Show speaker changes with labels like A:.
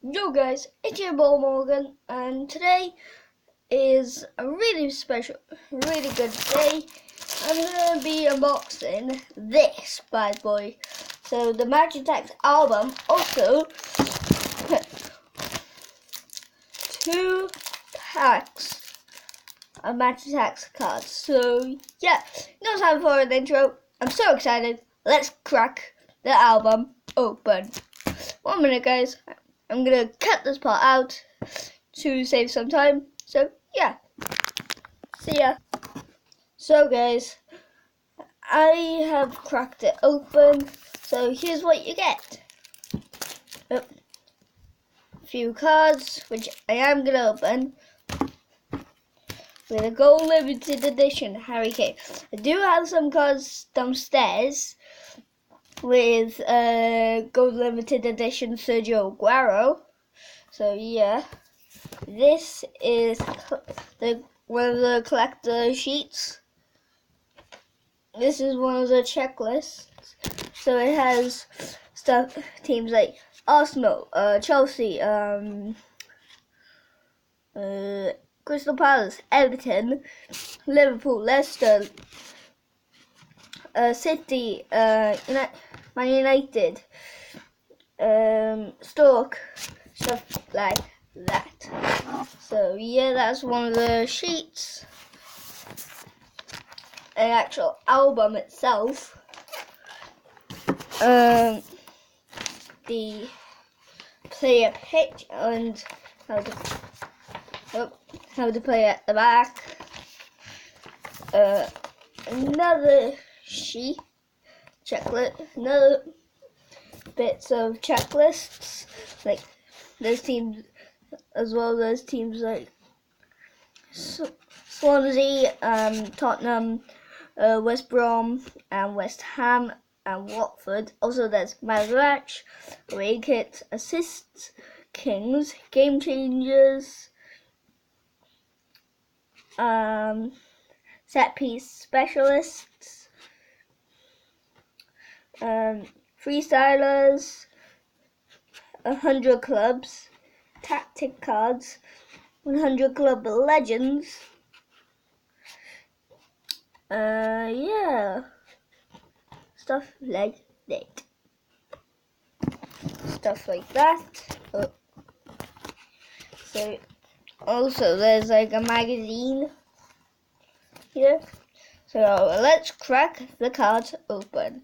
A: Yo guys, it's your boy Morgan, and today is a really special, really good day. I'm gonna be unboxing this bad boy. So the ataxx album, also two packs of ataxx cards. So yeah, no time for an intro. I'm so excited. Let's crack the album open. 1 minute, guys. I'm gonna cut this part out to save some time. So yeah, see ya. So guys, I have cracked it open. So here's what you get. A few cards, which I am gonna open. With a gold limited edition Harry Kane. I do have some cards downstairs with gold limited edition Sergio Aguero. So yeah, this is one of the collector sheets. This is one of the checklists. So it has teams like Arsenal, Chelsea, Crystal Palace, Everton, Liverpool, Leicester, City, Man United, Stoke, stuff like that. So yeah, that's one of the sheets. An actual album itself. The player pitch and how to play at the back. Another sheet checklist, another bits of checklists, like those teams, as well as teams like Swansea, Tottenham, West Brom, and West Ham, and Watford. Also, there's man of the match, away kit, assists, kings, game changers, set piece specialists, freestylers, 100 clubs, tactic cards, 100 club legends. Yeah, stuff like that. Stuff like that. Oh. So, also there's like a magazine here. So let's crack the cards open.